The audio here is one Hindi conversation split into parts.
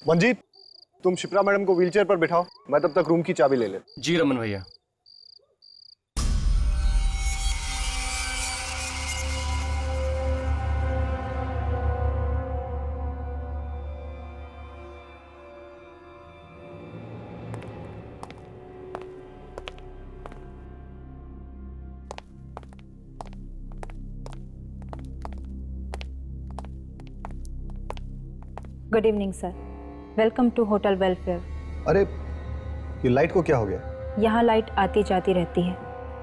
मंजीत, तुम शिप्रा मैडम को व्हीलचेयर पर बिठाओ, मैं तब तक रूम की चाबी ले ले। जी रमन भैया। Good evening sir, welcome to Hotel Welfare. अरे ये लाइट को क्या हो गया? यहाँ लाइट आती जाती रहती है।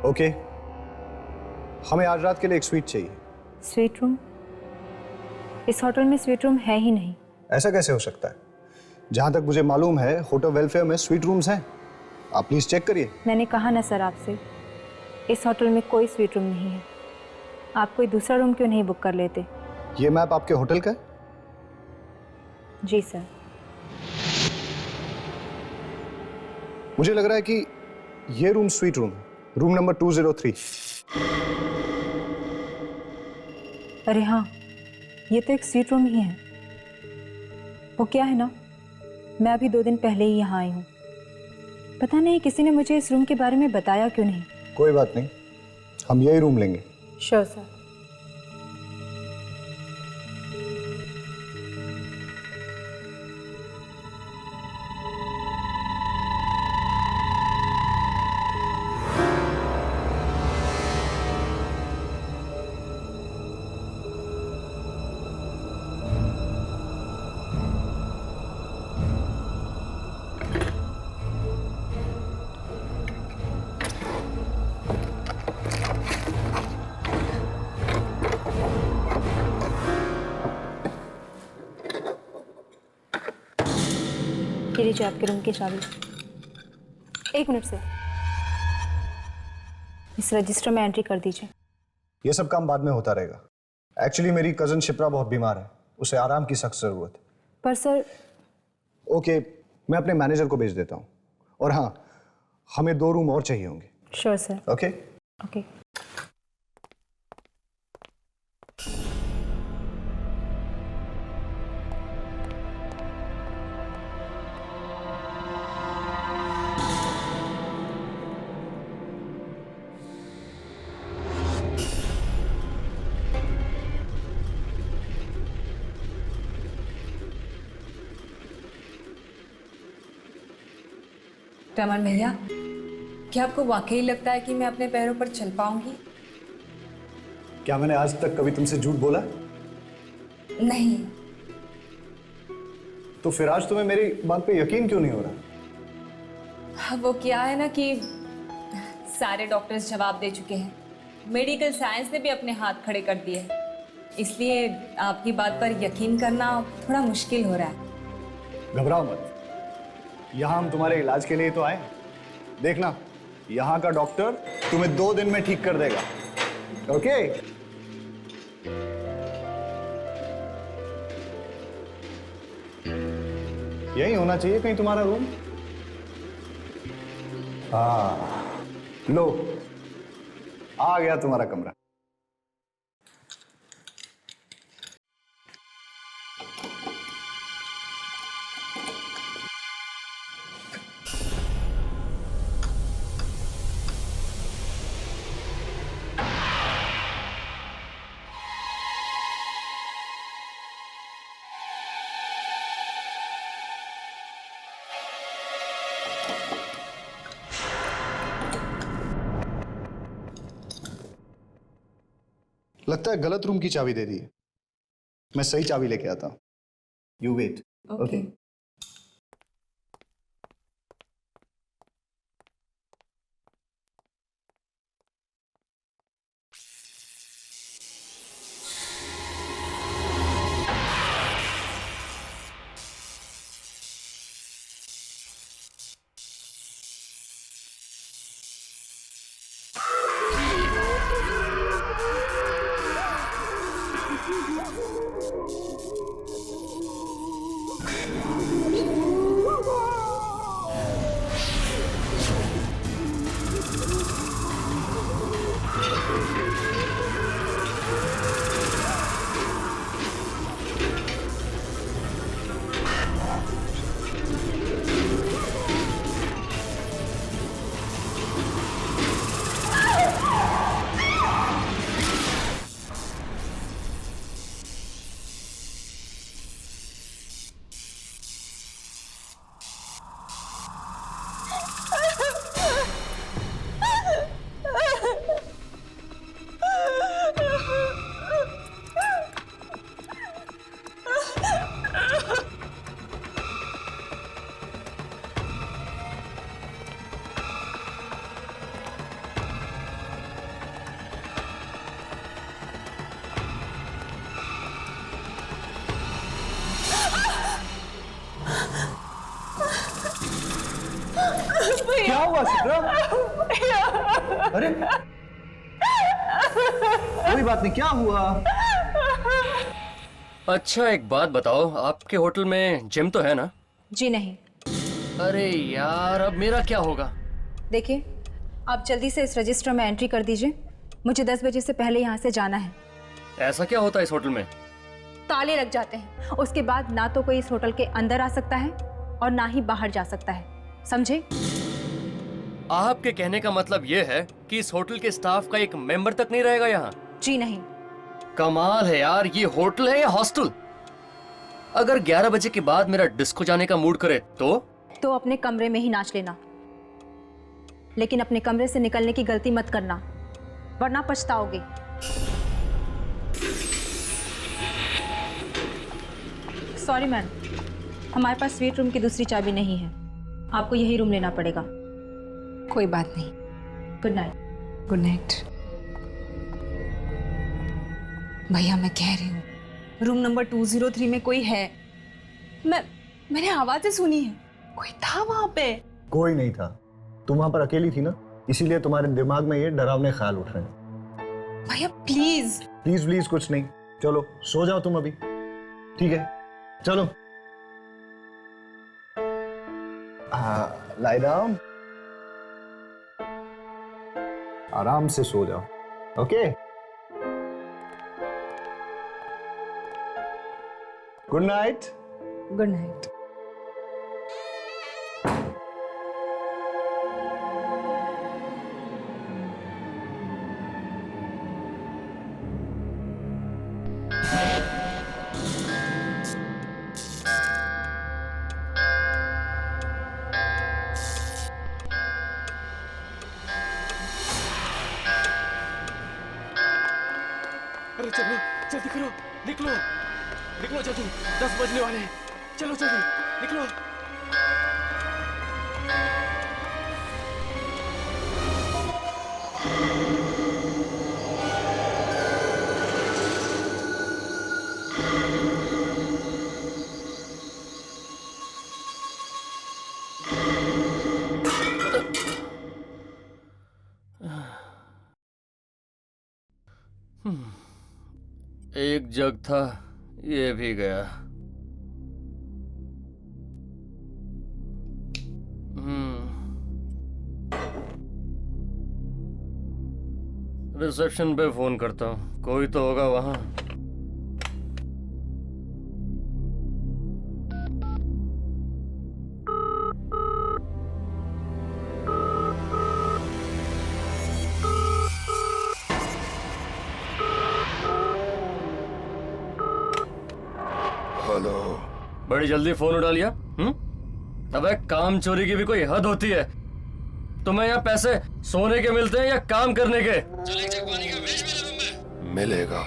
ओके, हमें आज रात के लिए एक स्वीट चाहिए। Suite room? इस होटल में स्वीट रूम है ही नहीं। ऐसा कैसे हो सकता है? जहाँ तक मुझे मालूम है होटल वेलफेयर में स्वीट रूम्स हैं। आप प्लीज चेक करिए। मैंने कहा ना सर आपसे, इस होटल में कोई स्वीट रूम नहीं है। आप कोई दूसरा रूम क्यों नहीं बुक कर लेते? ये मैप आपके होटल का है? जी सर। मुझे लग रहा है कि ये रूम स्वीट रूम है, रूम नंबर 203। अरे हाँ, ये तो एक स्वीट रूम ही है। वो क्या है ना, मैं अभी 2 दिन पहले ही यहाँ आई हूँ। पता नहीं किसी ने मुझे इस रूम के बारे में बताया क्यों नहीं। कोई बात नहीं, हम यही रूम लेंगे। Sure sir. ये लीजिए आपके रूम की चाबी। 1 मिनट से इस रजिस्टर में एंट्री कर दीजिए। ये सब काम बाद में होता रहेगा। एक्चुअली मेरी कजन शिप्रा बहुत बीमार है, उसे आराम की सख्त जरूरत है। पर सर। ओके, मैं अपने मैनेजर को भेज देता हूँ। और हाँ, हमें 2 रूम और चाहिए होंगे। Sure sir. Okay okay. Raman भैया, क्या आपको वाकई लगता है कि मैं अपने पैरों पर चल पाऊंगी? क्या मैंने आज तक कभी तुमसे झूठ बोला? नहीं। तो फिर आज तुम्हें मेरी बात पे यकीन क्यों नहीं हो रहा? वो क्या है ना कि सारे डॉक्टर्स जवाब दे चुके हैं, मेडिकल साइंस ने भी अपने हाथ खड़े कर दिए हैं, इसलिए आपकी बात पर यकीन करना थोड़ा मुश्किल हो रहा है। घबराओ मत, यहाँ हम तुम्हारे इलाज के लिए तो आए। देखना, यहाँ का डॉक्टर तुम्हें 2 दिन में ठीक कर देगा। ओके? यही होना चाहिए कहीं तुम्हारा रूम। हाँ, लो, आ गया तुम्हारा कमरा। लगता है गलत रूम की चाबी दे दी है। मैं सही चाबी लेके आता हूं। You wait. ओके। क्या हुआ सिकरम? अरे कोई बात नहीं, क्या हुआ? अच्छा एक बात बताओ, आपके होटल में जिम तो है ना? जी नहीं। अरे यार, अब मेरा क्या होगा? देखिए, आप जल्दी से इस रजिस्टर में एंट्री कर दीजिए। मुझे 10 बजे से पहले यहाँ से जाना है। ऐसा क्या होता है इस होटल में? ताले लग जाते हैं। उसके बाद ना तो कोई इस होटल के अंदर आ सकता है और ना ही बाहर जा सकता है, समझे? आपके कहने का मतलब ये है कि इस होटल के स्टाफ का एक मेंबर तक नहीं रहेगा यहाँ? जी नहीं। कमाल है यार, ये होटल है या हॉस्टल? अगर 11 बजे के बाद मेरा डिस्को जाने का मूड करे तो अपने कमरे में ही नाच लेना, लेकिन अपने कमरे से निकलने की गलती मत करना, वरना पछताओगे। सॉरी मैम, हमारे पास स्वीट रूम की दूसरी चाबी नहीं है, आपको यही रूम लेना पड़ेगा। कोई बात नहीं। Good night. Good night. भैया मैं कह रही हूँ, रूम नंबर 203 में कोई है। मैंने आवाजें सुनी है, कोई था वहां पे। कोई नहीं था, तुम वहां पर अकेली थी ना, इसीलिए तुम्हारे दिमाग में ये डरावने ख्याल उठ रहे हैं। भैया प्लीज। प्लीज प्लीज कुछ नहीं, चलो सो जाओ तुम अभी, ठीक है? चलो लाई डाउन, आराम से सो जाओ, okay? Good night. Good night. अरे चलो जल्दी करो, निकलो निकलो जल्दी, 10 बजने वाले हैं। चलो जल्दी निकलो। एक जग था, ये भी गया। रिसेप्शन पे फोन करता हूँ, कोई तो होगा वहां। हेलो। बड़ी जल्दी फोन उठा लिया। अबे काम चोरी की भी कोई हद होती है। तुम्हें यहाँ पैसे सोने के मिलते हैं या काम करने के? चल एक जग पानी का भेज मेरे रूम में। मिलेगा।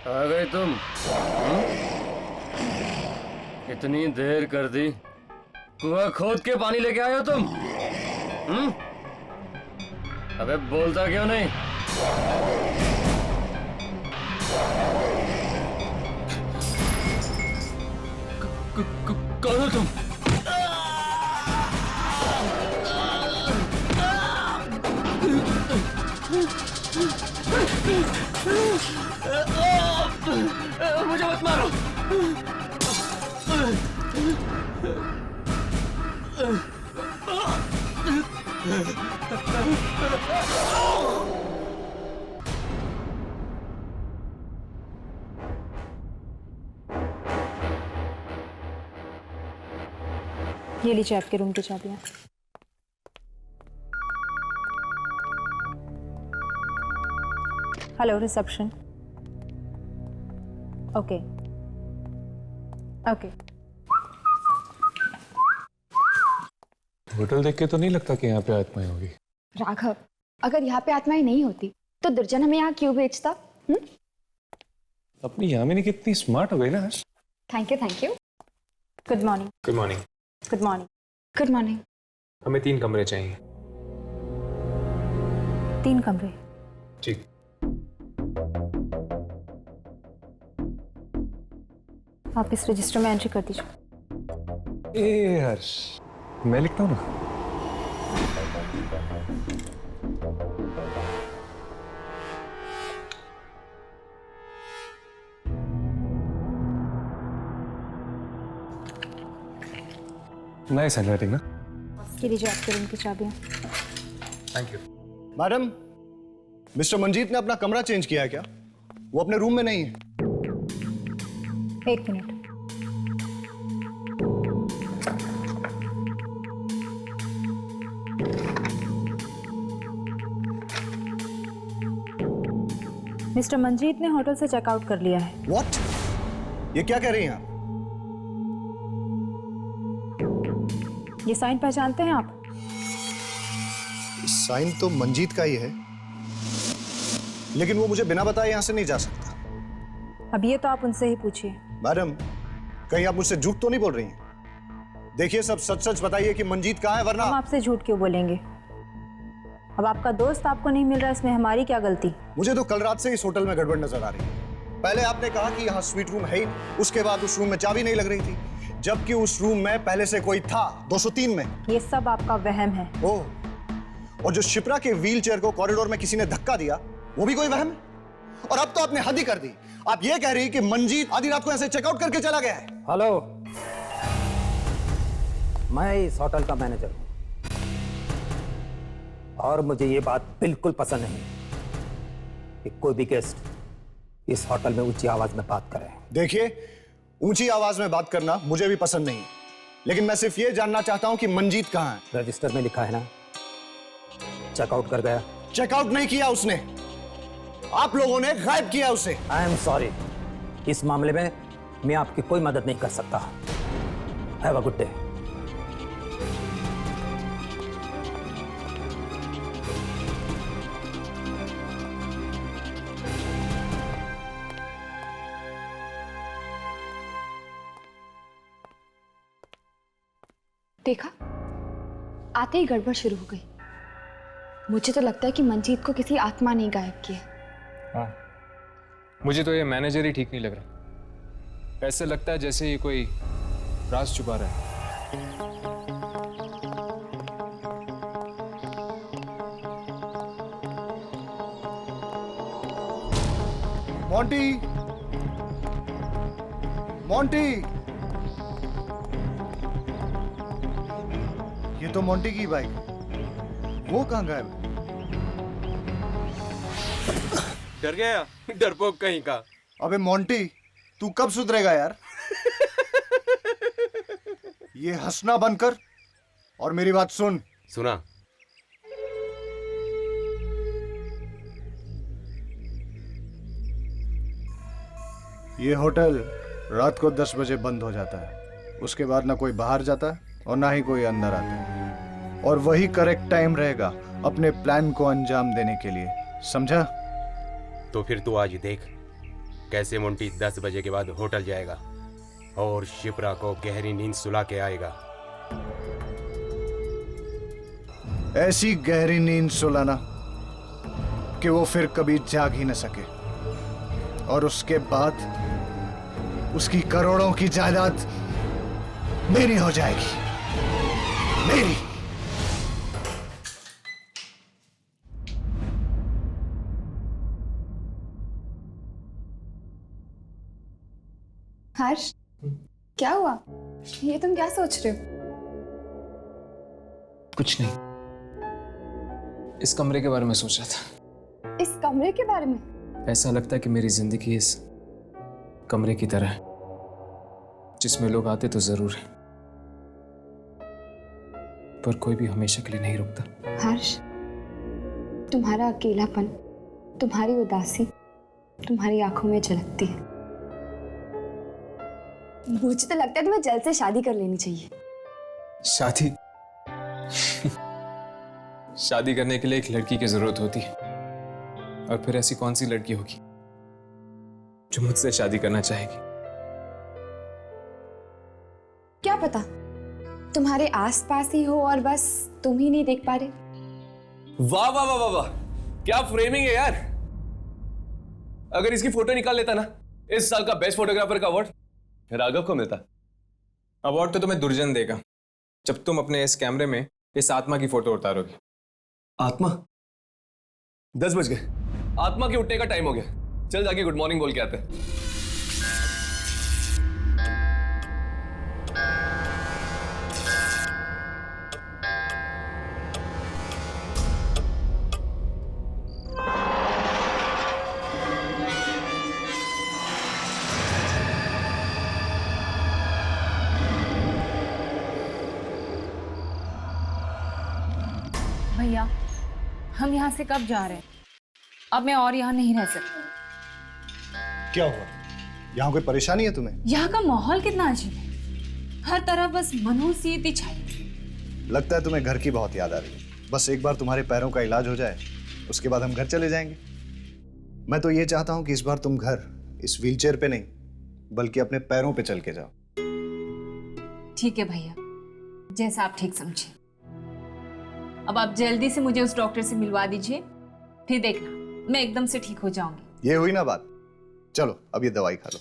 आ गए तुम? इतनी देर कर दी, कुआं खोद के पानी लेके आए हो तुम? अबे बोलता क्यों नहीं? कौन हो तुम? मुझे मत मारो। ये लीजिए आपके रूम की चाबियां। Hello reception, okay okay. Hotel देख के तो नहीं लगता कि यहाँ पे आत्माएं होगी। राघव, अगर यहाँ पे आत्माएं नहीं होती तो दुर्जन हमें यहाँ क्यों भेजता? अपनी यामिनी कितनी स्मार्ट हो गई ना। Thank you thank you. Good morning. Good morning. Good morning. Good morning. हमें 3 कमरे चाहिए। 3 कमरे। ठीक। आप इस रजिस्टर में एंट्री कर दीजिए। ए हर्ष, मैं लिखता हूँ ना। नाइस हैंडराइटिंग ना। ये लीजिए आपके रूम की चाबियाँ। Thank you. Madam, mister Manjeet ने अपना कमरा चेंज किया है क्या? वो अपने रूम में नहीं है। 1 मिनट। मिस्टर मंजीत ने होटल से चेकआउट कर लिया है। व्हाट? ये क्या कह रही हैं आप? ये साइन पहचानते हैं आप? साइन तो मंजीत का ही है, लेकिन वो मुझे बिना बताए यहां से नहीं जा सकता। अब ये तो आप उनसे ही पूछिए। मैडम, कहीं आप मुझसे झूठ तो नहीं बोल रही हैं? देखिए, सब सच सच बताइए कि मंजीत कहाँ है, वरना हम आपसे झूठ क्यों बोलेंगे? अब आपका दोस्त आपको नहीं मिल रहा, इसमें हमारी क्या गलती? मुझे तो कल रात से इस होटल में गड़बड़ नजर आ रही है। पहले आपने कहा कि यहाँ स्वीट रूम है ही, उसके बाद उस रूम में चाबी नहीं लग रही थी, जबकि उस रूम में पहले से कोई था 203 में। ये सब आपका वहम है। ओह, और जो शिप्रा के व्हील चेयर को कॉरिडोर में किसी ने धक्का दिया, वो भी कोई वहम है? और अब तो आपने हद ही कर दी। आप ये कह रही कि मंजीत आधी रात को ऐसे चेकआउट करके चला गया है? हेलो, मैं इस होटल का मैनेजर हूं और मुझे ये बात बिल्कुल पसंद नहीं कि कोई भी गेस्ट इस होटल में ऊंची आवाज में बात करे। देखिए, ऊंची आवाज में बात करना मुझे भी पसंद नहीं, लेकिन मैं सिर्फ ये जानना चाहता हूं कि मंजीत कहां है। रजिस्टर में लिखा है ना, चेकआउट कर गया। चेकआउट नहीं किया उसने, आप लोगों ने गायब किया उसे। आई एम सॉरी, इस मामले में मैं आपकी कोई मदद नहीं कर सकता। Have a good day. देखा, आते ही गड़बड़ शुरू हो गई। मुझे तो लगता है कि मंजीत को किसी आत्मा ने गायब किया। हाँ, मुझे तो ये मैनेजर ही ठीक नहीं लग रहा। ऐसे लगता है जैसे ये कोई राज छुपा रहा है। मोंटी, मोंटी, ये तो मोंटी की बाइक, वो कहाँ गायब? डर गया, डरपोक कहीं का। अबे मोंटी, तू कब सुधरेगा यार? ये हंसना बंद कर और मेरी बात सुन। सुना? ये होटल रात को 10 बजे बंद हो जाता है। उसके बाद ना कोई बाहर जाता है और ना ही कोई अंदर आता है, और वही करेक्ट टाइम रहेगा अपने प्लान को अंजाम देने के लिए, समझा? तो फिर तू आज देख कैसे मोंटी 10 बजे के बाद होटल जाएगा और शिप्रा को गहरी नींद सुला के आएगा। ऐसी गहरी नींद सुलाना कि वो फिर कभी जाग ही न सके, और उसके बाद उसकी करोड़ों की जायदाद मेरी हो जाएगी, मेरी। हर्ष, क्या हुआ? ये तुम क्या सोच रहे हो? कुछ नहीं, इस कमरे के बारे में सोच रहा था। इस कमरे के बारे में? ऐसा लगता है कि मेरी जिंदगी इस कमरे की तरह है, जिसमें लोग आते तो जरूर है, पर कोई भी हमेशा के लिए नहीं रुकता। हर्ष, तुम्हारा अकेलापन, तुम्हारी उदासी तुम्हारी आंखों में झलकती है। मुझे तो लगता है तुम्हें जल्द से शादी कर लेनी चाहिए। शादी? शादी करने के लिए एक लड़की की जरूरत होती है, और फिर ऐसी कौन सी लड़की होगी जो मुझसे शादी करना चाहेगी? क्या पता तुम्हारे आसपास ही हो और बस तुम ही नहीं देख पा रहे। वाह वाह वाह वाह वाह, क्या फ्रेमिंग है यार। अगर इसकी फोटो निकाल लेता ना, इस साल का बेस्ट फोटोग्राफर का अवार्ड राघव को मिलता। अवार्ड तो तुम्हें दुर्जन देगा जब तुम अपने इस कैमरे में इस आत्मा की फोटो उतारोगे। आत्मा? 10 बज गए, आत्मा के उठने का टाइम हो गया। चल जाके गुड मॉर्निंग बोल के आते हैं। भैया, हम यहाँ से कब जा रहे हैं? अब मैं और यहाँ नहीं रह सकती। क्या हुआ? यहाँ कोई परेशानी है तुम्हें? यहाँ का माहौल कितना अजीब है, हर तरफ बस मनहूसियत ही छाई। लगता है तुम्हें घर की बहुत याद आ रही है। बस एक बार तुम्हारे पैरों का इलाज हो जाए, उसके बाद हम घर चले जाएंगे। मैं तो ये चाहता हूँ कि इस बार तुम घर इस व्हीलचेयर पे नहीं, बल्कि अपने पैरों पे चल के जाओ। ठीक है भैया, जैसा आप ठीक समझे। अब आप जल्दी से मुझे उस डॉक्टर से मिलवा दीजिए, फिर देखना मैं एकदम से ठीक हो जाऊंगी। ये हुई ना बात। चलो अब ये दवाई खा लो।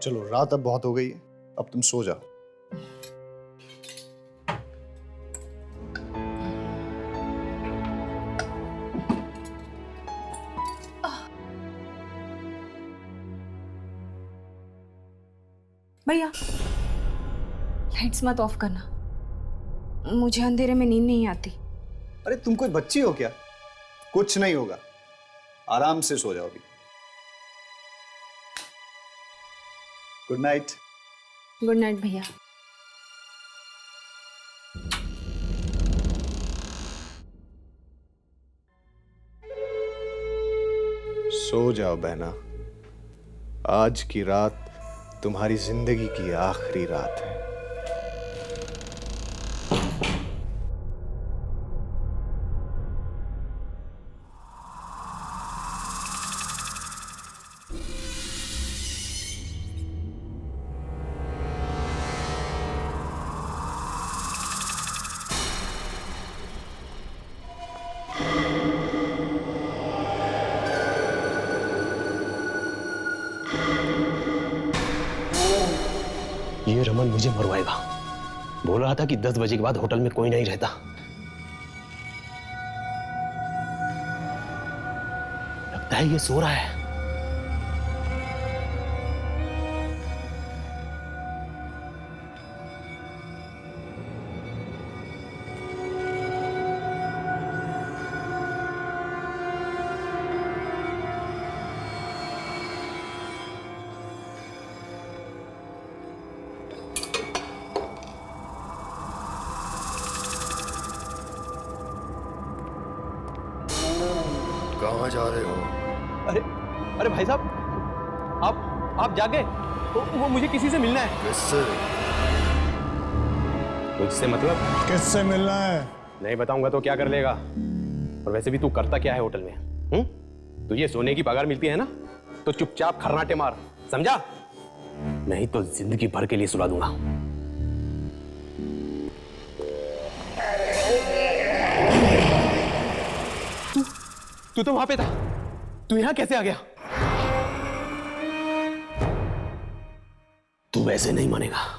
चलो, रात अब बहुत हो गई है, अब तुम सो जाओ। भैया लाइट्स मत ऑफ करना, मुझे अंधेरे में नींद नहीं आती। अरे तुम कोई बच्ची हो क्या? कुछ नहीं होगा, आराम से सो जाओ अभी। Good night. गुड नाइट भैया। सो जाओ बहना, आज की रात तुम्हारी जिंदगी की आखिरी रात है। ये रमन मुझे मरवाएगा। बोल रहा था कि 10 बजे के बाद होटल में कोई नहीं रहता। लगता है ये सो रहा है। कहाँ जा रहे हो? अरे अरे भाई साहब, आप जागे? वो मुझे किसी से मिलना है। किससे? मुझसे मतलब? किससे मिलना है? नहीं बताऊंगा तो क्या कर लेगा? और वैसे भी तू करता क्या है होटल में? तुझे सोने की पगार मिलती है ना, तो चुपचाप खर्राटे मार, समझा? नहीं तो जिंदगी भर के लिए सुला दूंगा। तू तो वहां पे था, तू यहां कैसे आ गया? तू वैसे नहीं मानेगा।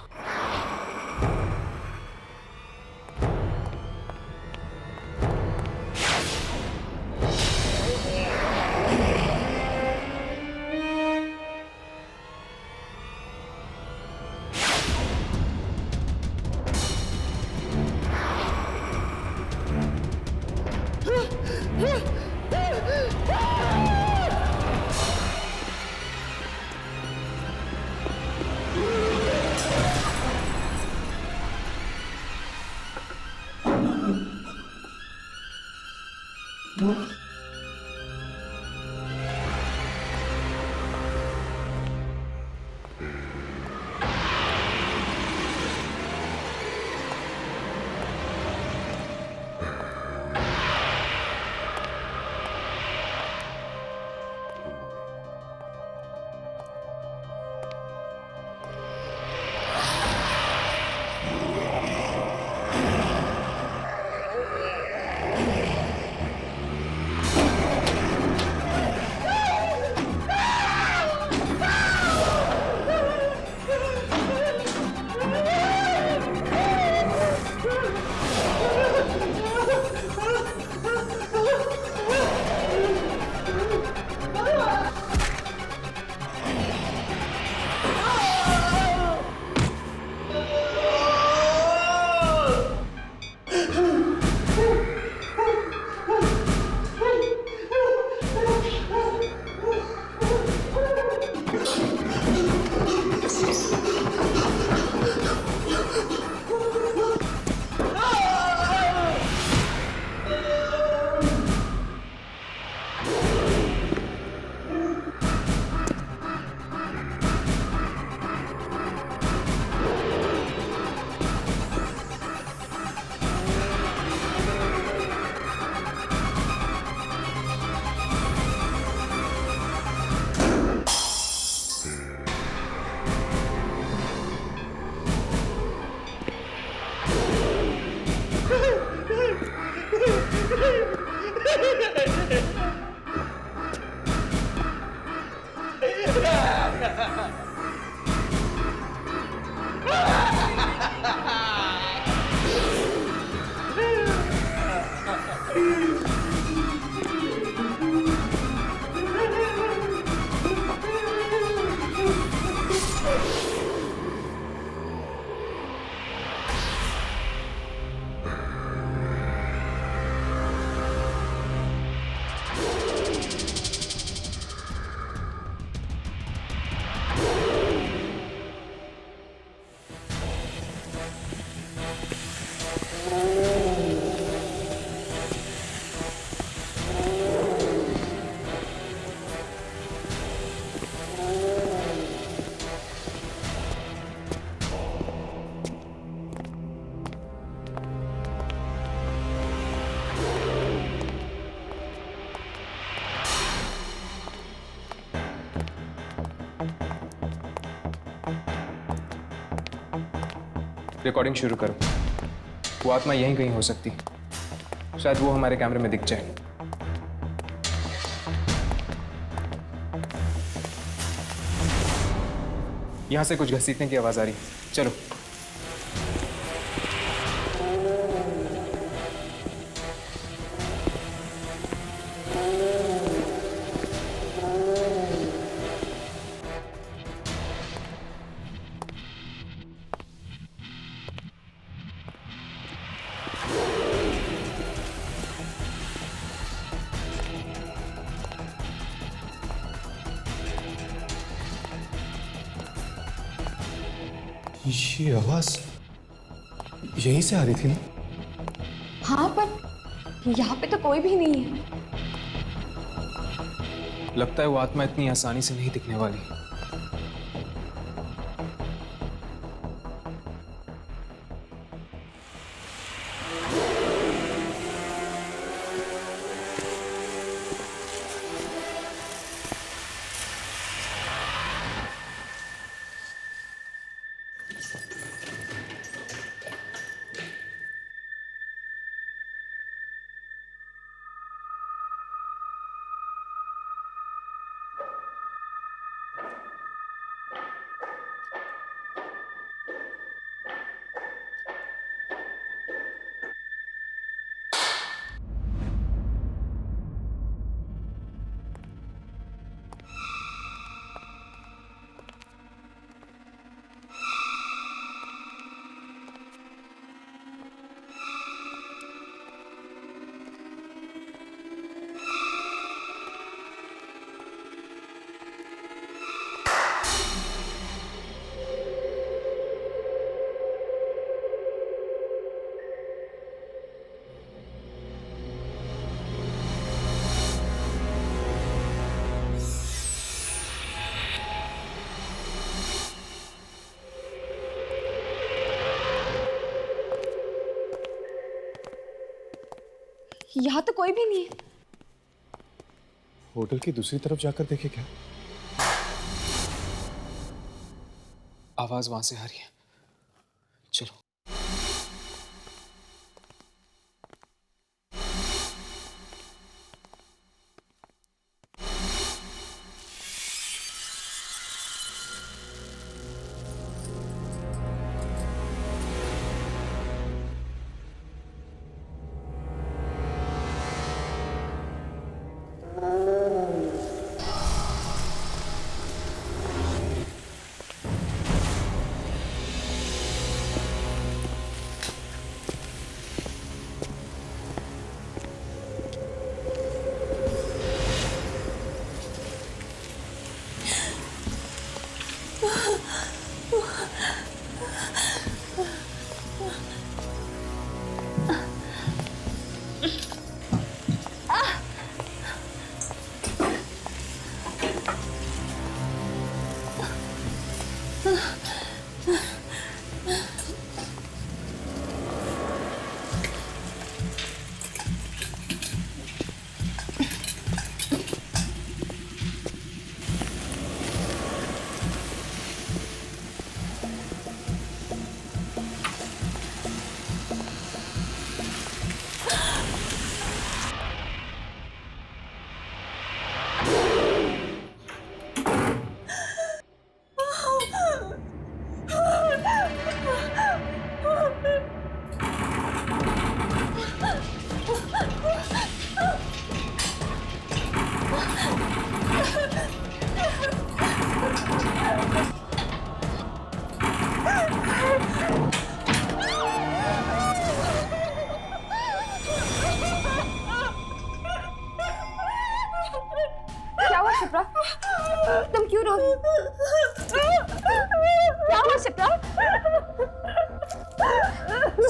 रिकॉर्डिंग शुरू करो। वो आत्मा यहीं कहीं हो सकती, शायद वो हमारे कैमरे में दिख जाए। यहां से कुछ घसीटने की आवाज आ रही, चलो। ये आवाज यहीं से आ रही थी ना? हाँ, पर यहाँ पे तो कोई भी नहीं है। लगता है वो आत्मा इतनी आसानी से नहीं दिखने वाली। यहाँ तो कोई भी नहीं है। होटल की दूसरी तरफ जाकर देखे क्या? आवाज वहां से आ रही है। चलो। क्या हुआ शिप्रा? तुम क्यों रो रही हो? क्या हुआ शिप्रा?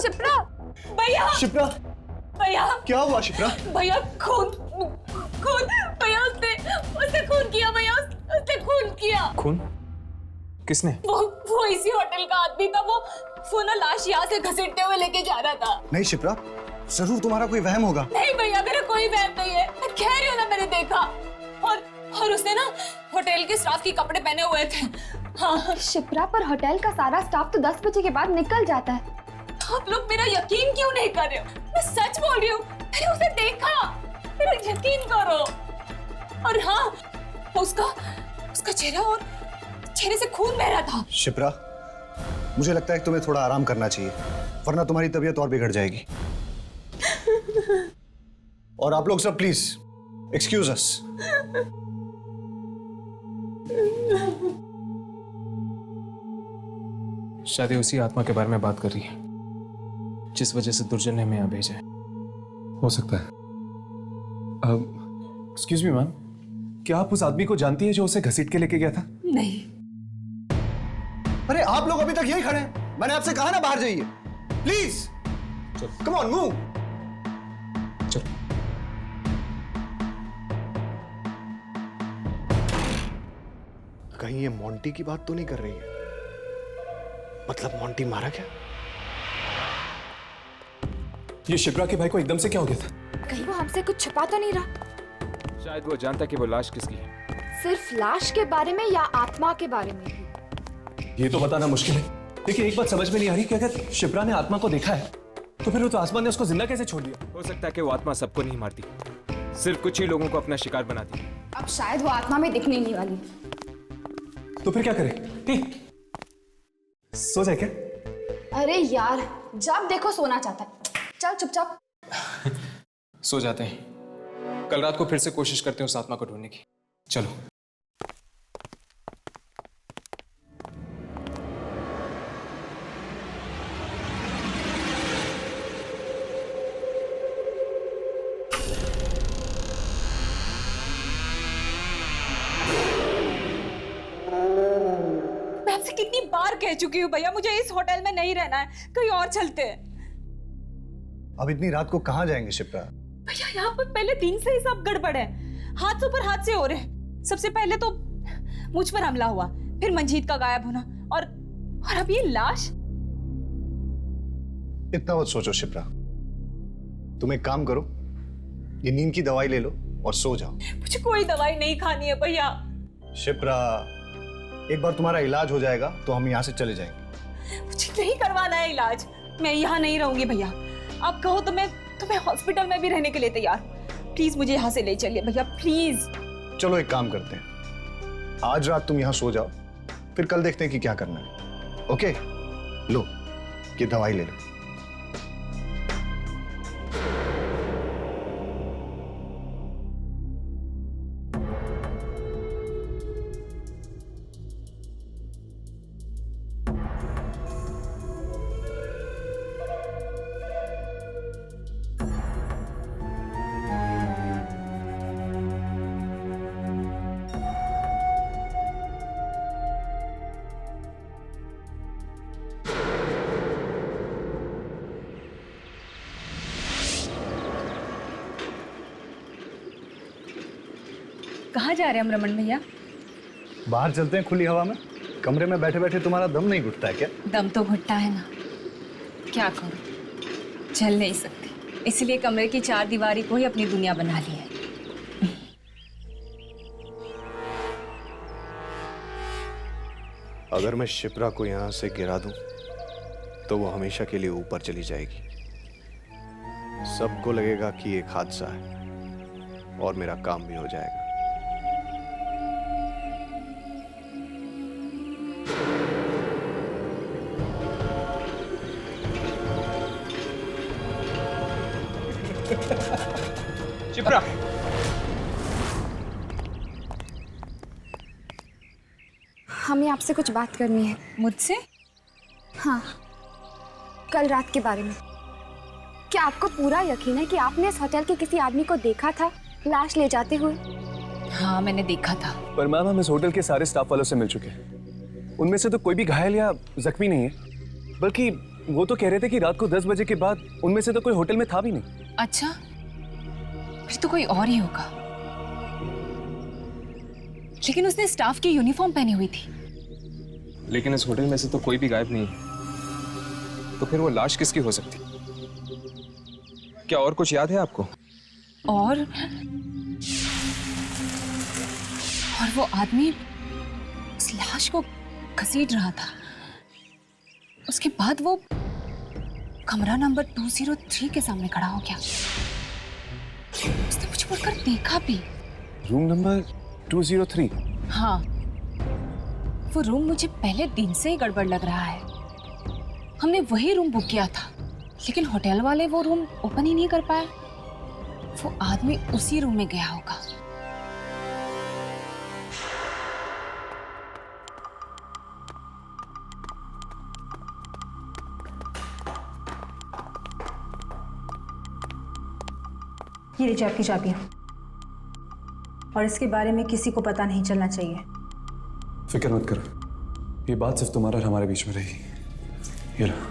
शिप्रा! भैया शिप्रा, भैया क्या हुआ शिप्रा? भैया खून खून भैया उसने खून किया भैया उसने खून किया। खून? किसने? वो इसी होटल का आदमी था। वो ना लाश यहाँ से घसीटते हुए लेके जा रहा था। नहीं शिप्रा, जरूर तुम्हारा कोई वहम होगा। नहीं भैया मेरा कोई वहम नहीं है, मैं कह रही हूँ ना मैंने देखा। और उसने ना होटल के स्टाफ के कपड़े पहने हुए थे। हाँ शिप्रा, पर होटल का सारा स्टाफ तो 10 बजे के बाद निकल जाता है। आप लोग मेरा यकीन क्यों नहीं कर रहे हो? मैं सच बोल रही हूँ, मैंने उसे देखा, मेरा यकीन करो। और हाँ, उसका चेहरा और चेहरे से खून बह रहा था। शिप्रा, मुझे लगता है कि तुम्हें थोड़ा आराम करना चाहिए, वरना तुम्हारी तबीयत और बिगड़ जाएगी। और आप लोग सब प्लीज एक्सक्यूज अस। शायद ये उसी आत्मा के बारे में बात कर रही है जिस वजह से दुर्जन ने हमें यहाँ भेजा है। हो सकता है। एक्सक्यूज मी मैम, क्या आप उस आदमी को जानती है जो उसे घसीट के लेके गया था? नहीं। अरे आप लोग अभी तक यही खड़े हैं, मैंने आपसे कहा ना बाहर जाइए। Please come on move. चलो। कहीं ये मोंटी की बात तो नहीं कर रही है? मतलब मोंटी मारा क्या? ये शिप्रा के भाई को एकदम से क्या हो गया था? कहीं वो हमसे कुछ छुपा तो नहीं रहा? शायद वो जानता कि वो लाश किसकी है। सिर्फ लाश के बारे में या आत्मा के बारे में भी? ये तो बताना मुश्किल है। देखिए, एक बात समझ में नहीं आ रही कि अगर शिप्रा ने आत्मा को देखा है तो फिर वो तो आसमान ने उसको जिंदा कैसे छोड़ दिया? हो सकता है कि वो आत्मा सबको नहीं मारती, सिर्फ कुछ ही लोगों को अपना शिकार बनाती। अब शायद वो आत्मा में दिखने नहीं वाली। तो फिर क्या करें? सो जाए क्या? अरे यार, जब देखो सोना चाहता है। चल चुपचाप सो जाते हैं। कल रात को फिर से कोशिश करते हैं उस आत्मा को ढूंढने की। चलो। मैं आपसे कितनी बार कह चुकी हूँ भैया, मुझे इस होटल में नहीं रहना है, कहीं और चलते हैं। अब इतनी रात को कहाँ जाएंगे शिप्रा? भैया यहाँ पर पहले दिन से ही सब गड़बड़ है, हाथ ऊपर हाथ से हो रहे हैं। सबसे पहले तो मुझ पर हमला हुआ, फिर मंजीत का गायब होना, और अब ये लाश। इतना मत सोचो शिप्रा, तुम एक काम करो, ये नींद की दवाई ले लो और सो जाओ। मुझे कोई दवाई नहीं खानी है भैया। शिप्रा, एक बार तुम्हारा इलाज हो जाएगा तो हम यहाँ से चले जाएंगे। मुझे नहीं करवाना है इलाज। मैं यहाँ नहीं रहूंगी भैया। आप कहो तो मैं हॉस्पिटल में भी रहने के लिए तैयार हूँ। प्लीज मुझे यहाँ से ले चलिए भैया, प्लीज। चलो एक काम करते हैं, आज रात तुम यहाँ सो जाओ, फिर कल देखते हैं कि क्या करना है। ओके, लो ये दवाई ले लो। कहाँ जा रहे हैं हम रमन भैया? बाहर चलते हैं खुली हवा में। कमरे में बैठे बैठे तुम्हारा दम नहीं घुटता है क्या? दम तो घुटता है ना, क्या करूं, चल नहीं सकती, इसलिए कमरे की चार दीवारी को ही अपनी दुनिया बना ली है। अगर मैं शिप्रा को यहाँ से गिरा दूं तो वो हमेशा के लिए ऊपर चली जाएगी। सबको लगेगा कि एक हादसा है और मेरा काम भी हो जाएगा। शिप्रा, हमें आपसे कुछ बात करनी है। मुझसे? हाँ, कल रात के बारे में। क्या आपको पूरा यकीन है कि आपने इस होटल के किसी आदमी को देखा था लाश ले जाते हुए? हाँ, मैंने देखा था। पर मैम, हम इस होटल के सारे स्टाफ वालों से मिल चुके हैं। उनमें से तो कोई भी घायल या जख्मी नहीं है, बल्कि वो तो कह रहे थे कि रात को 10 बजे के बाद उनमें से तो कोई होटल में था भी नहीं। अच्छा, फिर तो कोई और ही होगा। लेकिन उसने स्टाफ की यूनिफॉर्म पहनी हुई थी। लेकिन इस होटल में से तो कोई भी गायब नहीं है, तो फिर वो लाश किसकी हो सकती? क्या और कुछ याद है आपको? और वो आदमी उस लाश को घसीट रहा था। उसके बाद वो कमरा नंबर 203 के सामने खड़ा हो गया। उसने मुझे मुड़कर देखा भी। Room number 203? हाँ, वो रूम मुझे पहले दिन से ही गड़बड़ लग रहा है। हमने वही रूम बुक किया था, लेकिन होटल वाले वो रूम ओपन ही नहीं कर पाए। वो आदमी उसी रूम में गया होगा। ये लीजिए आपकी चाबियाँ, और इसके बारे में किसी को पता नहीं चलना चाहिए। फिक्र मत करो, ये बात सिर्फ तुम्हारा और हमारे बीच में रहेगी। ये लो।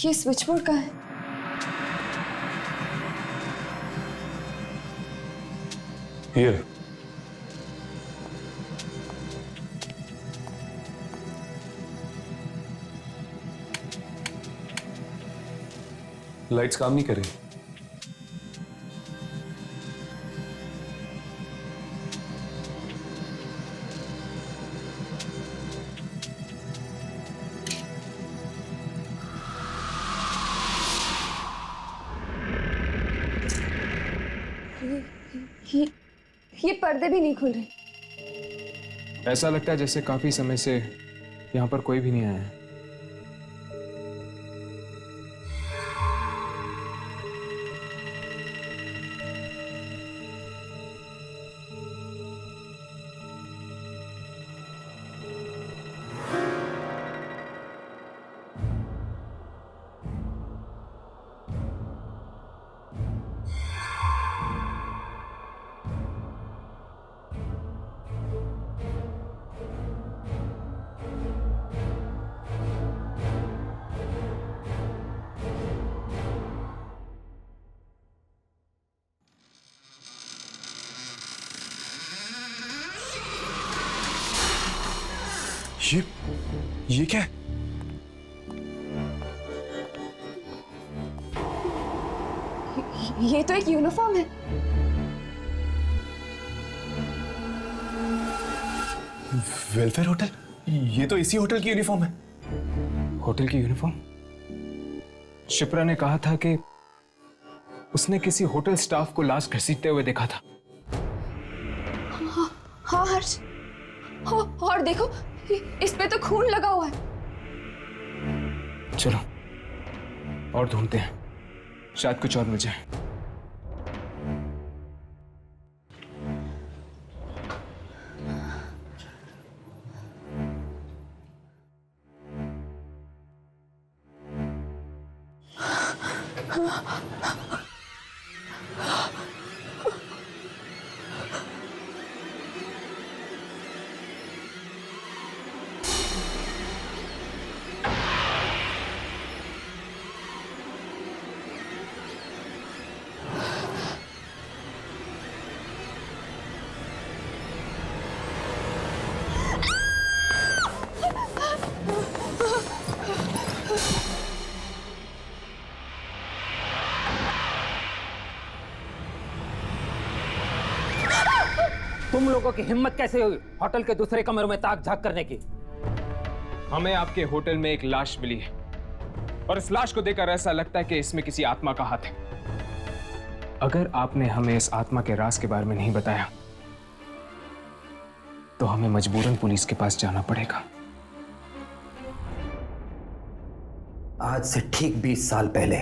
ये स्विच बोर्ड का है। ये लाइट्स काम नहीं कर रही। ये पर्दे भी नहीं खुल रहे। ऐसा लगता है जैसे काफी समय से यहाँ पर कोई भी नहीं आया है। ये क्या है? ये तो एक यूनिफॉर्म है। Welfare hotel? ये तो इसी होटल की यूनिफॉर्म है। होटल की यूनिफॉर्म? शिप्रा ने कहा था कि उसने किसी होटल स्टाफ को लाश घसीटते हुए देखा था। हाँ हर्ष, और देखो इस पे तो खून लगा हुआ है। चलो और ढूंढते हैं, शायद कुछ और मिल जाए। तुम लोगों की हिम्मत कैसे हुई होटल के दूसरे कमरे में ताक झांक करने की? हमें आपके होटल में एक लाश मिली है और इस लाश को देखकर ऐसा लगता है कि इसमें किसी आत्मा का हाथ है। अगर आपने हमें इस आत्मा के राज के बारे में नहीं बताया तो हमें मजबूरन पुलिस के पास जाना पड़ेगा। आज से ठीक 20 साल पहले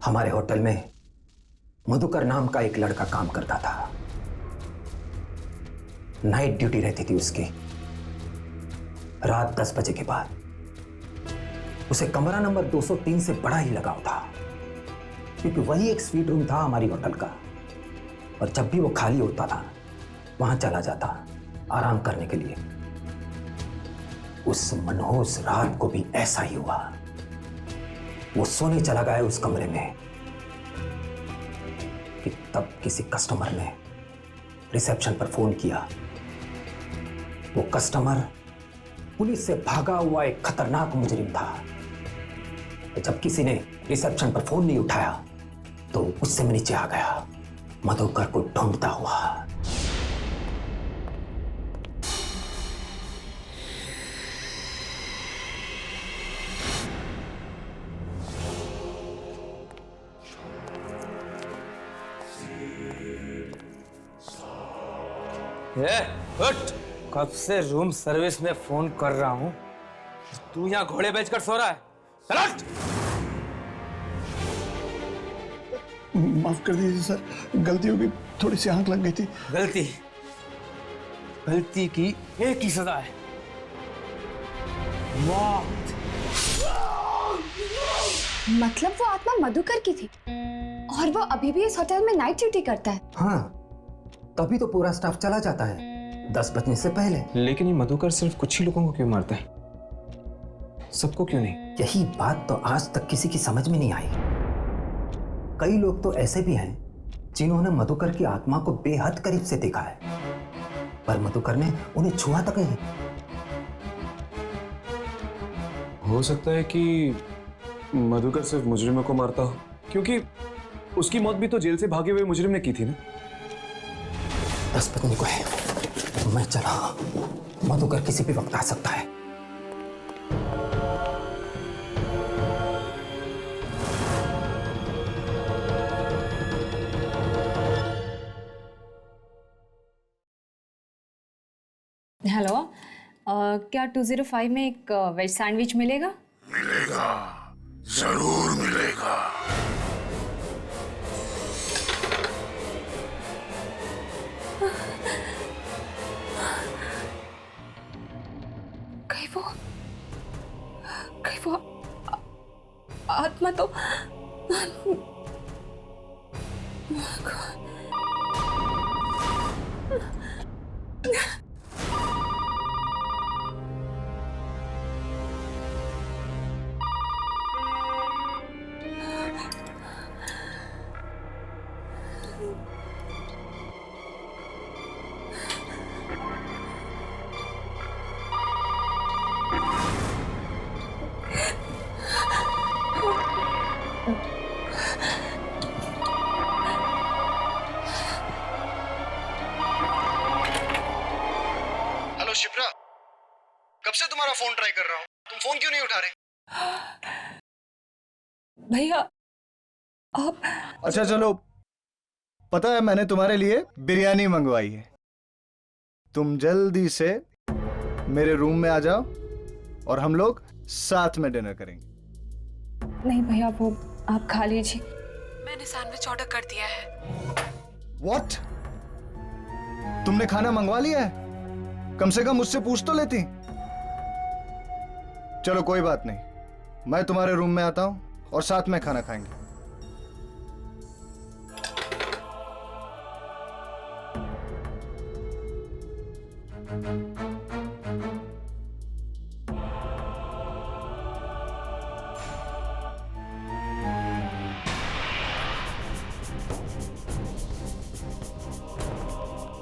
हमारे होटल में मधुकर नाम का एक लड़का काम करता था। नाइट ड्यूटी रहती थी उसकी। रात 10 बजे के बाद उसे कमरा नंबर 203 से बड़ा ही लगाव था, क्योंकि वही एक स्वीट रूम था हमारी होटल का। और जब भी वो खाली होता था वहां चला जाता आराम करने के लिए। उस मनहूस रात को भी ऐसा ही हुआ। वो सोने चला गया उस कमरे में कि तब किसी कस्टमर ने रिसेप्शन पर फोन किया। वो कस्टमर पुलिस से भागा हुआ एक खतरनाक मुजरिम था। जब किसी ने रिसेप्शन पर फोन नहीं उठाया तो उससे मैं नीचे आ गया, मधुकर को ढूंढता हुआ। हट! कब से रूम सर्विस में फोन कर रहा हूं, तू यहाँ घोड़े बेचकर सो रहा है? चल हट! माफ कर दीजिए सर, गलती हो गई, थोड़ी सी आंख लग गई थी। गलती की एक ही सजा है, मौत। मतलब वो आत्मा मधुकर की थी और वो अभी भी इस होटल में नाइट ड्यूटी करता है। हाँ, तभी तो पूरा स्टाफ चला जाता है 10 बजने से पहले। लेकिन ये मधुकर सिर्फ कुछ ही लोगों को क्यों मारता है, सबको क्यों नहीं? यही बात तो आज तक किसी की समझ में नहीं आई। कई लोग तो ऐसे भी हैं जिन्होंने मधुकर की आत्मा को बेहद करीब से देखा है, पर मधुकर ने उन्हें छुआ तक नहीं। हो सकता है कि मधुकर सिर्फ मुजरिमों को मारता हो, क्योंकि उसकी मौत भी तो जेल से भागे हुए मुजरिम ने की थी ना। 10 बजने को है, मैं चला। मधुकर किसी भी वक्त आ सकता है। हेलो, क्या 205 में एक वेज सैंडविच मिलेगा? मिलेगा, जरूर मिलेगा। कहीं वो आत्मा तो हेलो शिप्रा, कब से तुम्हारा फोन ट्राई कर रहा हूँ, तुम फोन क्यों नहीं उठा रहे? भैया आप। अच्छा चलो, पता है मैंने तुम्हारे लिए बिरयानी मंगवाई है। तुम जल्दी से मेरे रूम में आ जाओ और हम लोग साथ में डिनर करेंगे। नहीं भैया, वो आप खा लीजिए, मैंने सैंडविच ऑर्डर कर दिया है। What? तुमने खाना मंगवा लिया है? कम से कम मुझसे पूछ तो लेती। चलो कोई बात नहीं, मैं तुम्हारे रूम में आता हूं और साथ में खाना खाएंगे।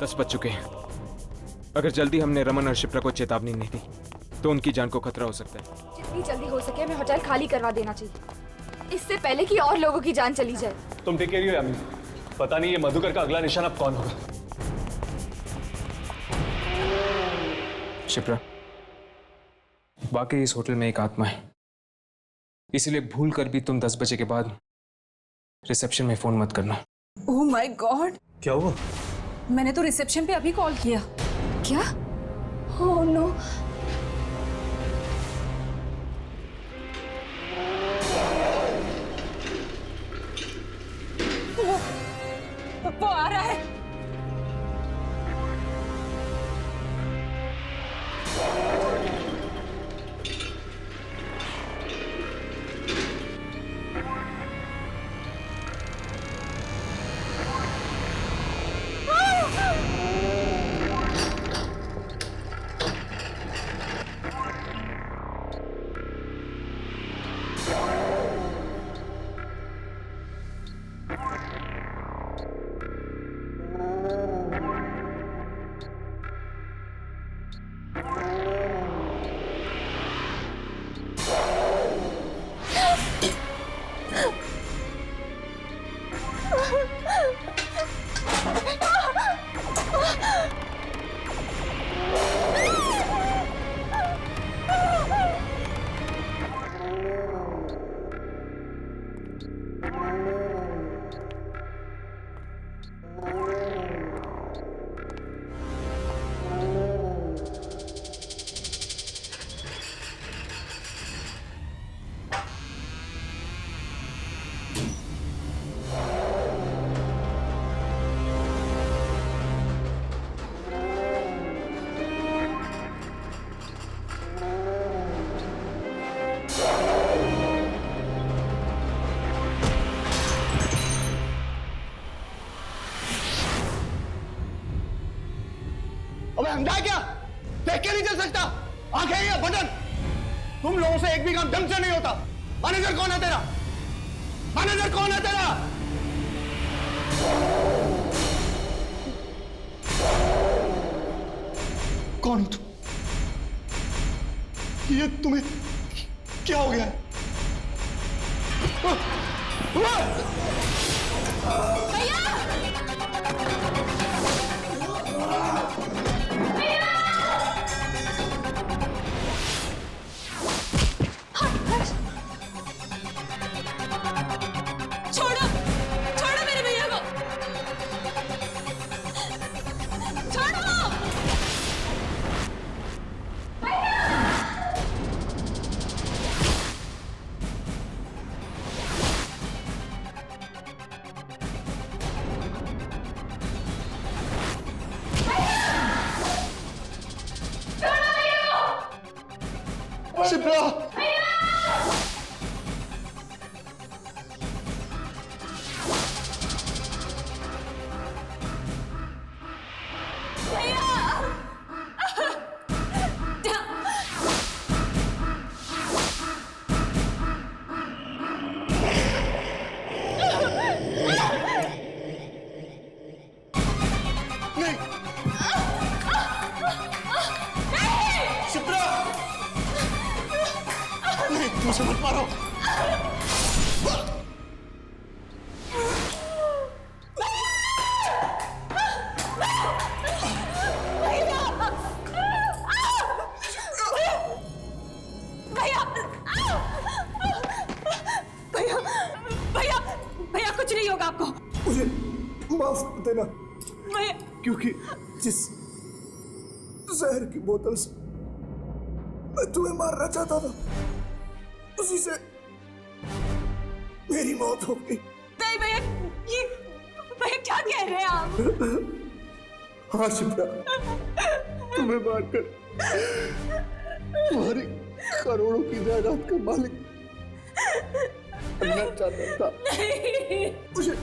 दस बज चुके हैं। अगर जल्दी हमने रमन और शिप्रा को चेतावनी नहीं दी तो उनकी जान को खतरा हो सकता है। जितनी जल्दी हो सके हमें होटल खाली करवा देना चाहिए, इससे पहले कि और लोगों की जान चली जाए। तुम टेक केयर हो यामिनी, पता नहीं ये मधुकर का अगला निशान अब कौन होगा। शिप्रा, वाकई इस होटल में एक आत्मा है, इसलिए भूल कर भी तुम 10 बजे के बाद रिसेप्शन में फोन मत करना। ओह माय गॉड, क्या हुआ? मैंने तो रिसेप्शन पे अभी कॉल किया। क्या? Oh no. वो आ रहा है। अबे अंधा क्या? देख के नहीं चल सकता? आंखें या बटन? तुम लोगों से एक भी काम ढंग से नहीं होता। मैनेजर कौन है तेरा? मैनेजर कौन है तेरा? कौन हो तुम? ये तुम्हें क्या हो गया है? छोड़ो, छोड़ो मेरे भैया को, छोड़ो। शिप्रा शिप्रा नहीं मुझे मत मारो भैया भैया भैया भैया कुछ नहीं होगा आपको। मुझे माफ कर देना भैया क्योंकि जिस जहर की बोतल से मैं तुम्हें मारना चाहता था उसी से मेरी मौत हो गई। नहीं भैया ये भैया क्या कह रहे हैं आप? हाँ शिप्रा तुम्हें मारकर तुम्हारी करोड़ों की जायदाद का मालिक बनना चाहता था। मुझे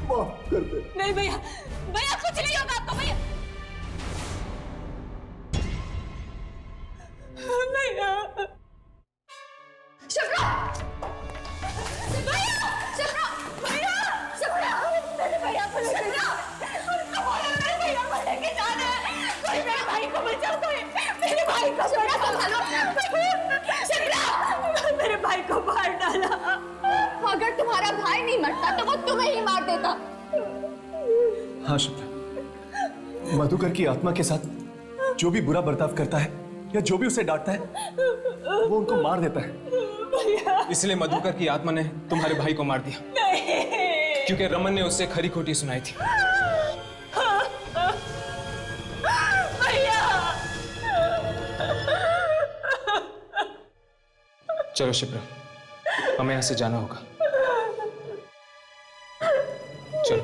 माफ कर दे। नहीं भैया भैया कुछ नहीं होगा आपको भैया। भैया शिप्रा भैया शिप्रा भैया शिप्रा मेरे भैया को शिप्रा उनको बोलो मेरे भैया को लेके जाना है। कोई मेरे भाई को बचाओ कोई मेरे भाई को शिप्रा संभालो शिप्रा मेरे भाई को मार डाला। अगर तुम्हारा भाई नहीं मरता तो वो तुम्हें ही मार देता। हाँ शिप्रा, मधुकर की आत्मा के साथ जो भी बुरा बर्ताव करता है या जो भी उसे डांटता है वो उनको मार देता है। इसलिए मधुकर की आत्मा ने तुम्हारे भाई को मार दिया क्योंकि रमन ने उससे खरी खोटी सुनाई थी। चलो शिप्रा हमें यहां से जाना होगा। चलो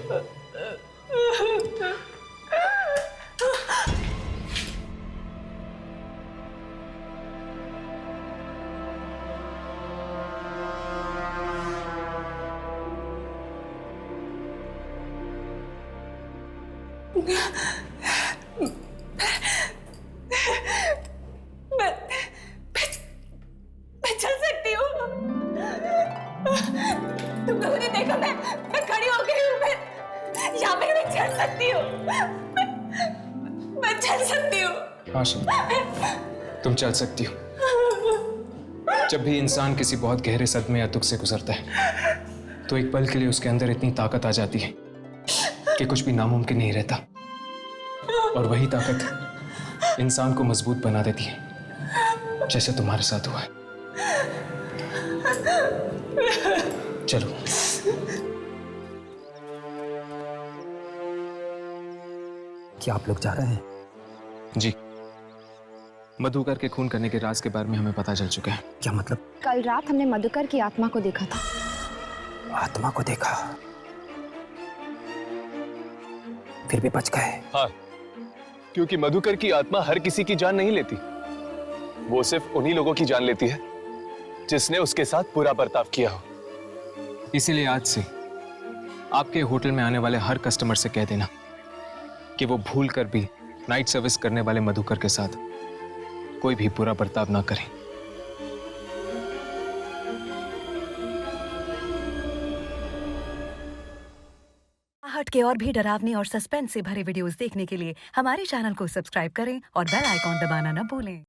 मैं चल सकती हूँ। तुमने मुझे देखा मैं खड़ी हो गई हूँ। मैं यहाँ पे मैं चल सकती हूँ। मैं चल सकती हूँ। हाँ शिप्रा तुम चल सकती हो। जब भी इंसान किसी बहुत गहरे सदमे या दुख से गुजरता है तो एक पल के लिए उसके अंदर इतनी ताकत आ जाती है कि कुछ भी नामुमकिन नहीं रहता और वही ताकत इंसान को मजबूत बना देती है जैसे तुम्हारे साथ हुआ है। चलो क्या आप लोग जा रहे हैं? जी मधुकर के खून करने के राज के बारे में हमें पता चल चुका है। क्या मतलब? कल रात हमने मधुकर की आत्मा को देखा था। आत्मा को देखा फिर भी बच गए? हाँ, क्योंकि मधुकर की आत्मा हर किसी की जान नहीं लेती, वो सिर्फ उन्हीं लोगों की जान लेती है जिसने उसके साथ बुरा बर्ताव किया हो। इसीलिए आज से आपके होटल में आने वाले हर कस्टमर से कह देना कि वो भूल कर भी नाइट सर्विस करने वाले मधुकर के साथ कोई भी बुरा बर्ताव ना करें। हट के और भी डरावनी और सस्पेंस से भरे वीडियोस देखने के लिए हमारे चैनल को सब्सक्राइब करें और बेल आइकॉन दबाना न भूलें।